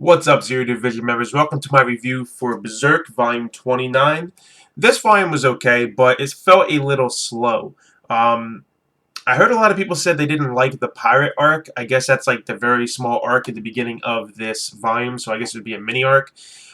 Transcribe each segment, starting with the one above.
What's up, Zer0 Division Members? Welcome to my review for Berserk Volume 29. This volume was okay, but it felt a little slow. I heard a lot of people said they didn't like the pirate arc. I guess that's like the very small arc at the beginning of this volume, so I guess it would be a mini arc.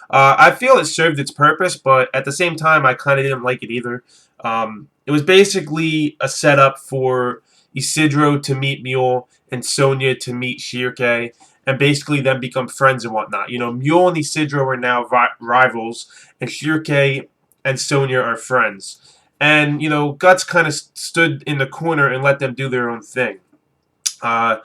I feel it served its purpose, but at the same time, I kind of didn't like it either. It was basically a setup for Isidro to meet Mule and Sonya to meet Shirke, and basically then become friends and whatnot. You know, Mule and Isidro are now rivals, and Shirke and Sonya are friends. And, you know, Guts kind of stood in the corner and let them do their own thing. Uh,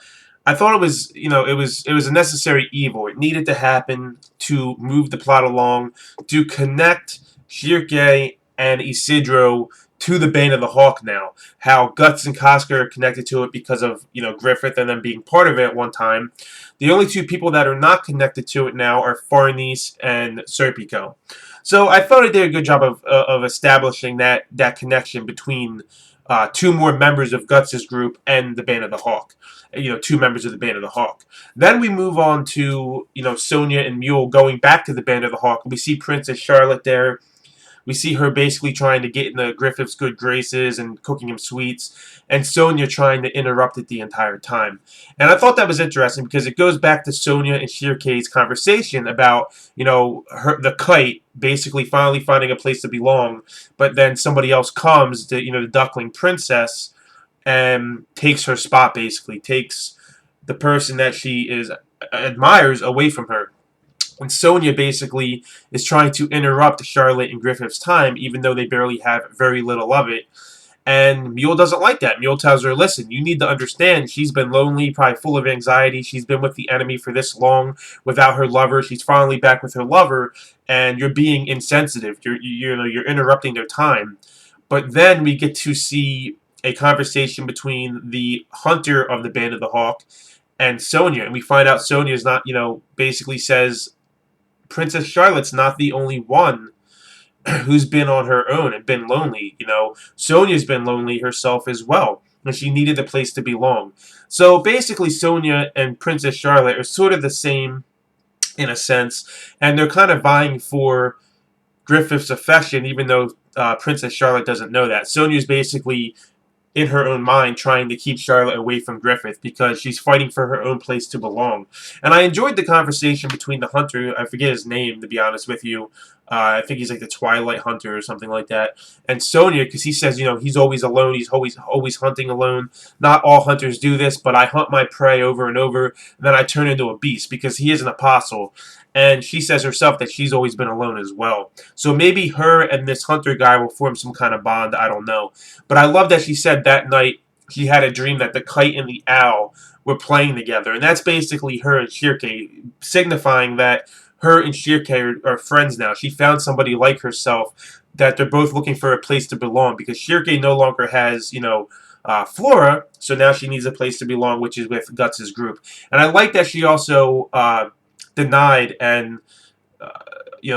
I thought it was, it was a necessary evil. It needed to happen to move the plot along, to connect Shirke and Isidro to the Bane of the Hawk now. How Guts and Casca are connected to it because of, Griffith and them being part of it at one time. The only two people that are not connected to it now are Farnese and Serpico. So I thought it did a good job of establishing that connection between two more members of Guts' group and the Bane of the Hawk. Two members of the Bane of the Hawk. Then we move on to, Sonya and Mule going back to the Bane of the Hawk. We see Princess Charlotte there. We see her basically trying to get in the Griffith's good graces and cooking him sweets, and Sonya trying to interrupt it the entire time. And I thought that was interesting because it goes back to Sonya and Shirke's conversation about, the kite basically finally finding a place to belong, but then somebody else comes, the duckling princess, and takes her spot, basically takes the person that she admires away from her. And Sonya basically is trying to interrupt Charlotte and Griffith's time, even though they barely have very little of it. And Mule doesn't like that. Mule tells her, listen, you need to understand she's been lonely, probably full of anxiety. She's been with the enemy for this long without her lover. She's finally back with her lover, and you're being insensitive. You're interrupting their time. But then we get to see a conversation between the hunter of the Band of the Hawk and Sonya. And we find out Sonya is not, basically says Princess Charlotte's not the only one who's been on her own and been lonely. Sonya's been lonely herself as well, and she needed a place to belong. So basically, Sonya and Princess Charlotte are sort of the same in a sense, and they're kind of vying for Griffith's affection, even though Princess Charlotte doesn't know that. Sonya's basically in her own mind trying to keep Charlotte away from Griffith because she's fighting for her own place to belong. And I enjoyed the conversation between the hunter, I forget his name to be honest with you, I think he's like the Twilight Hunter or something like that, and Sonya, because he says, he's always alone, he's always hunting alone. Not all hunters do this, but I hunt my prey over and over, and then I turn into a beast, because he is an apostle. And she says herself that she's always been alone as well. So maybe her and this hunter guy will form some kind of bond, I don't know. But I love that she said that night she had a dream that the kite and the owl were playing together. And that's basically her and Shirke, signifying that her and Shirke are friends now. She found somebody like herself, that they're both looking for a place to belong, because Shirke no longer has, Flora, so now she needs a place to belong, which is with Guts' group. And I like that she also denied and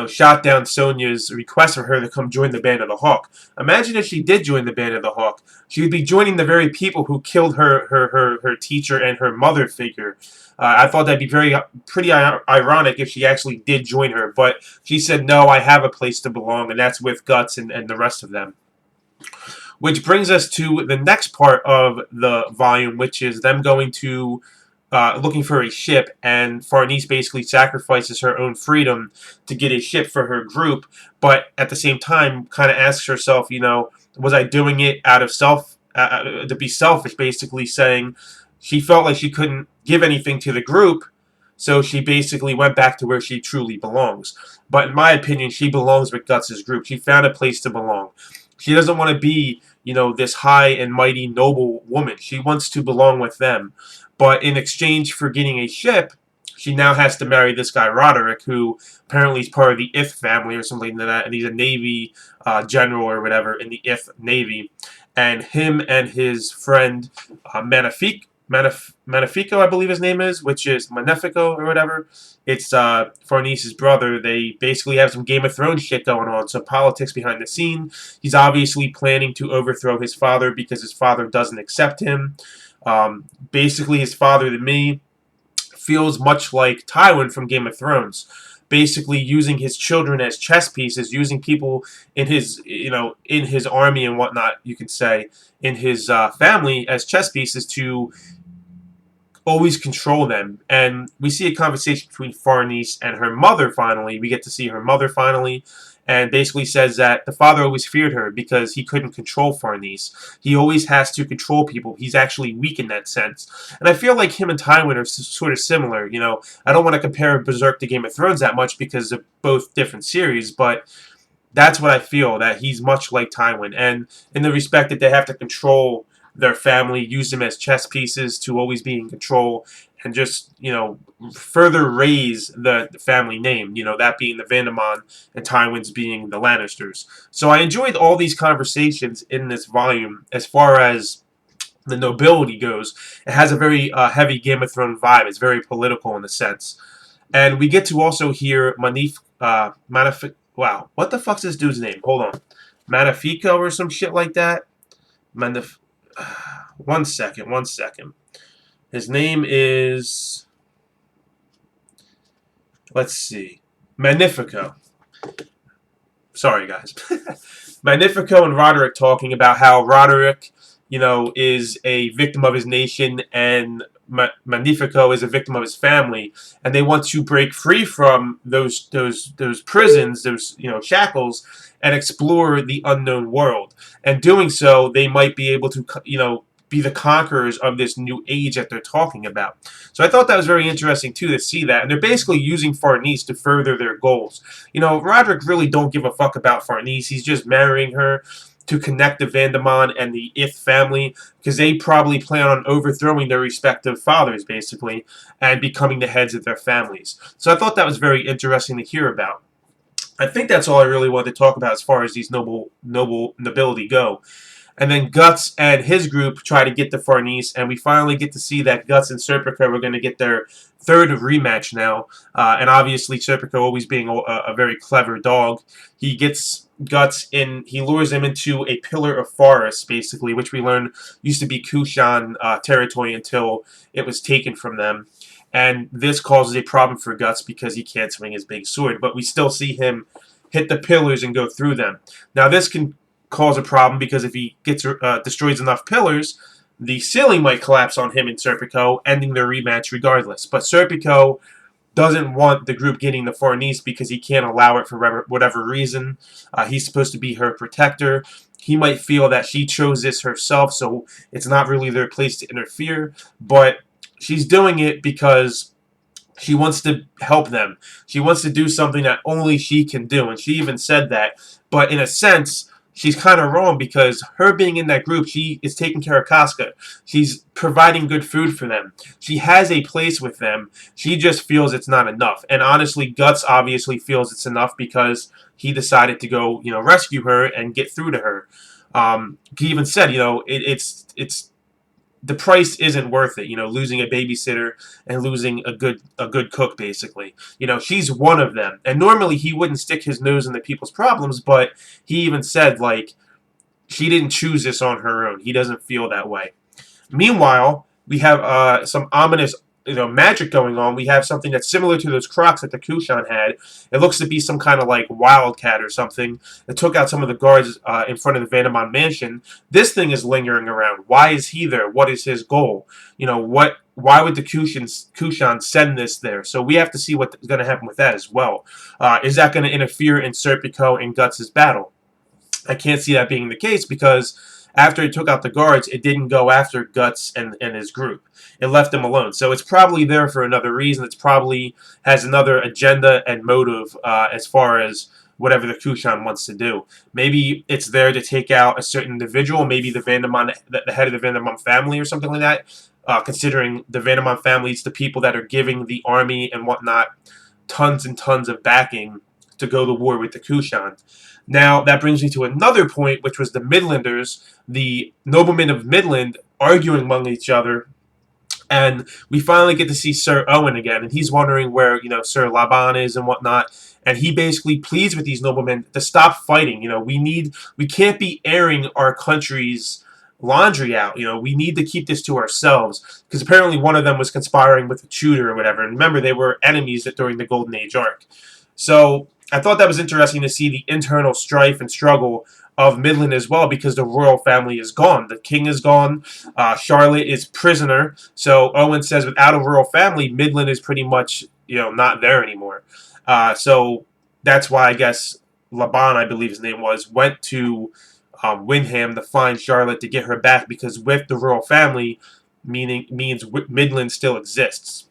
shot down Sonya's request for her to come join the Band of the Hawk. Imagine if she did join the Band of the Hawk. She would be joining the very people who killed her teacher and her mother figure. I thought that'd be pretty ironic if she actually did join her, but she said, no, I have a place to belong, and that's with Guts and the rest of them. Which brings us to the next part of the volume, which is them going to looking for a ship, and Farnese basically sacrifices her own freedom to get a ship for her group, but at the same time kind of asks herself, was I doing it out of to be selfish, basically saying she felt like she couldn't give anything to the group, so she basically went back to where she truly belongs. But in my opinion, she belongs with Guts' group. She found a place to belong. She doesn't want to be, this high and mighty noble woman. She wants to belong with them. But in exchange for getting a ship, she now has to marry this guy Roderick, who apparently is part of the Ith family or something like that, and he's a Navy general or whatever in the Ith Navy. And him and his friend Malefico, I believe his name is, which is Malefico or whatever. It's Farnese's brother. They basically have some Game of Thrones shit going on, some politics behind the scene. He's obviously planning to overthrow his father because his father doesn't accept him. Basically, his father to me feels much like Tywin from Game of Thrones, basically using his children as chess pieces, using people in his, in his army and whatnot, you could say, in his family as chess pieces to always control them. And we see a conversation between Farnese and her mother finally. We get to see her mother finally, and basically says that the father always feared her because he couldn't control Farnese. He always has to control people. He's actually weak in that sense. And I feel like him and Tywin are sort of similar. I don't want to compare Berserk to Game of Thrones that much because they're both different series, but that's what I feel, that he's much like Tywin. And in the respect that they have to control their family, use them as chess pieces to always be in control, and just, further raise the family name, that being the Vandemon and Tywin's being the Lannisters. So I enjoyed all these conversations in this volume. As far as the nobility goes, it has a very heavy Game of Thrones vibe. It's very political in a sense. And we get to also hear wow, what the fuck's this dude's name? Hold on. Magnifico or some shit like that? One second. His name is, let's see, Magnifico. Sorry, guys. Magnifico and Roderick talking about how Roderick, is a victim of his nation, and Magnifico is a victim of his family, and they want to break free from those prisons, those shackles, and explore the unknown world. And doing so, they might be able to be the conquerors of this new age that they're talking about. So I thought that was very interesting too, to see that. And they're basically using Farnese to further their goals. Roderick really don't give a fuck about Farnese. He's just marrying her to connect the Vandemon and the Ith family, because they probably plan on overthrowing their respective fathers, basically, and becoming the heads of their families. So I thought that was very interesting to hear about. I think that's all I really wanted to talk about as far as these nobility go. And then Guts and his group try to get to Farnese, and we finally get to see that Guts and Serpico are going to get their third rematch now. And obviously, Serpico, always being a very clever dog, he gets Guts in, he lures him into a pillar of forest, basically, which we learn used to be Kushan territory until it was taken from them. And this causes a problem for Guts because he can't swing his big sword. But we still see him hit the pillars and go through them. Now, this can cause a problem because if he destroys enough pillars, the ceiling might collapse on him and Serpico, ending their rematch regardless. But Serpico doesn't want the group getting the Farnese because he can't allow it for whatever reason. He's supposed to be her protector. He might feel that she chose this herself, so it's not really their place to interfere. But she's doing it because she wants to help them. She wants to do something that only she can do, and she even said that. But in a sense, she's kind of wrong because her being in that group, she is taking care of Casca. She's providing good food for them. She has a place with them. She just feels it's not enough. And honestly, Guts obviously feels it's enough because he decided to go, rescue her and get through to her. He even said, it's the price isn't worth it, losing a babysitter and losing a good cook, basically. She's one of them. And normally he wouldn't stick his nose into people's problems, but he even said, she didn't choose this on her own. He doesn't feel that way. Meanwhile, we have some ominous magic going on. We have something that's similar to those crocs that the Kushan had. It looks to be some kind of wildcat or something that took out some of the guards in front of the Vandemon mansion. This thing is lingering around. Why is he there? What is his goal? Why would the Kushan send this there? So we have to see what's going to happen with that as well. Is that going to interfere in Serpico and Guts' battle? I can't see that being the case because after it took out the guards, it didn't go after Guts and his group. It left them alone. So it's probably there for another reason. It's probably has another agenda and motive as far as whatever the Kushan wants to do. Maybe it's there to take out a certain individual, maybe the Vandemon, the head of the Vandemon family or something like that, considering the Vandemon family is the people that are giving the army and whatnot tons and tons of backing to go to war with the Kushan. Now, that brings me to another point, which was the Midlanders, the noblemen of Midland, arguing among each other. And we finally get to see Sir Owen again, and he's wondering where, Sir Laban is and whatnot. And he basically pleads with these noblemen to stop fighting. We can't be airing our country's laundry out. You know, we need to keep this to ourselves, because apparently one of them was conspiring with a tutor or whatever. And remember, they were enemies during the Golden Age arc. So I thought that was interesting to see the internal strife and struggle of Midland as well, because the royal family is gone. The king is gone. Charlotte is prisoner. So Owen says without a royal family, Midland is pretty much, you know, not there anymore. So that's why I guess Laban, I believe his name was, went to Windham to find Charlotte to get her back, because with the royal family means Midland still exists.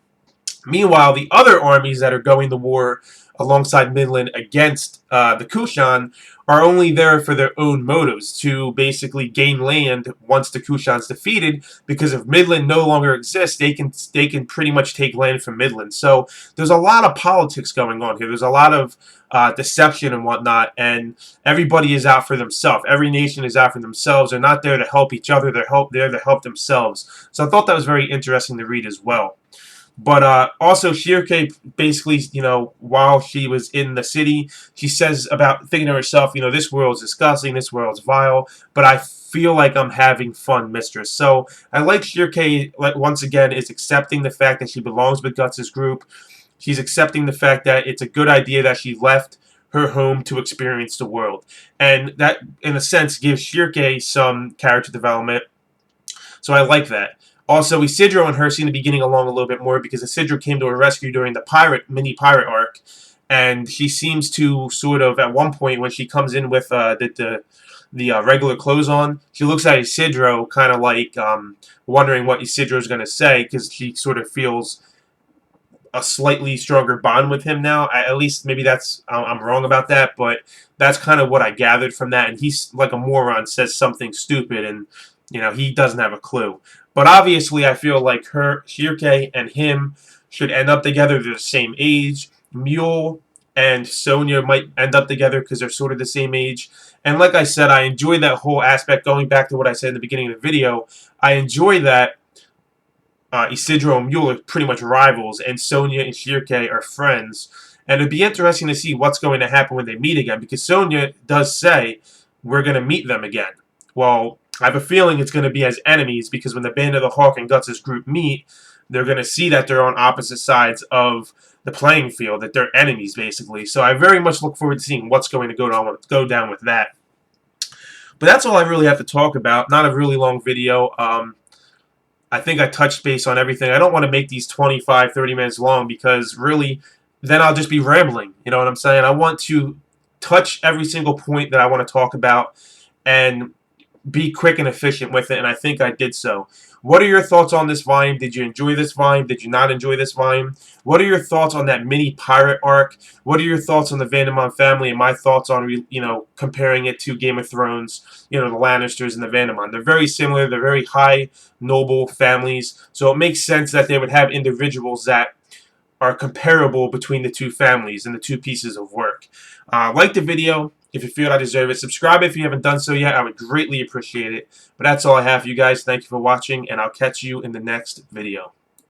Meanwhile, the other armies that are going to war alongside Midland against the Kushan are only there for their own motives, to basically gain land once the Kushan's defeated, because if Midland no longer exists, they can pretty much take land from Midland. So there's a lot of politics going on here. There's a lot of deception and whatnot, and everybody is out for themselves. Every nation is out for themselves. They're not there to help each other. They're there to help themselves. So I thought that was very interesting to read as well. But also, Shirke basically, you know, while she was in the city, she says about thinking to herself, you know, this world's disgusting, this world's vile, but I feel like I'm having fun, mistress. So I like Shirke, like, once again, is accepting the fact that she belongs with Guts' group. She's accepting the fact that it's a good idea that she left her home to experience the world. And that, in a sense, gives Shirke some character development. So I like that. Also, Isidro and her seem to be getting along a little bit more, because Isidro came to her rescue during the mini pirate arc, and she seems to sort of, at one point when she comes in with the regular clothes on, she looks at Isidro kind of like wondering what Isidro's going to say, because she sort of feels a slightly stronger bond with him now. At least maybe that's, I'm wrong about that, but that's kind of what I gathered from that. And he's like a moron, says something stupid, and you know, he doesn't have a clue. But obviously, I feel like Shirke and him should end up together. They're the same age. Mule and Sonya might end up together because they're sort of the same age. And like I said, I enjoy that whole aspect. Going back to what I said in the beginning of the video, I enjoy that Isidro and Mule are pretty much rivals, and Sonya and Shirke are friends. And it'd be interesting to see what's going to happen when they meet again, because Sonya does say, we're going to meet them again. Well, I have a feeling it's going to be as enemies, because when the Band of the Hawk and Guts' group meet, they're going to see that they're on opposite sides of the playing field, that they're enemies, basically. So I very much look forward to seeing what's going to go down with that. But that's all I really have to talk about. Not a really long video. I think I touched base on everything. I don't want to make these 25, 30 minutes long, because really, then I'll just be rambling. You know what I'm saying? I want to touch every single point that I want to talk about and be quick and efficient with it, and I think I did so. What are your thoughts on this volume? Did you enjoy this volume? Did you not enjoy this volume? What are your thoughts on that mini pirate arc? What are your thoughts on the Vandermont family, and my thoughts on, you know, comparing it to Game of Thrones, you know, the Lannisters and the Vandermont? They're very similar. They're very high, noble families, so it makes sense that they would have individuals that are comparable between the two families and the two pieces of work. Like the video if you feel I deserve it. Subscribe if you haven't done so yet. I would greatly appreciate it. But that's all I have for you guys. Thank you for watching, and I'll catch you in the next video.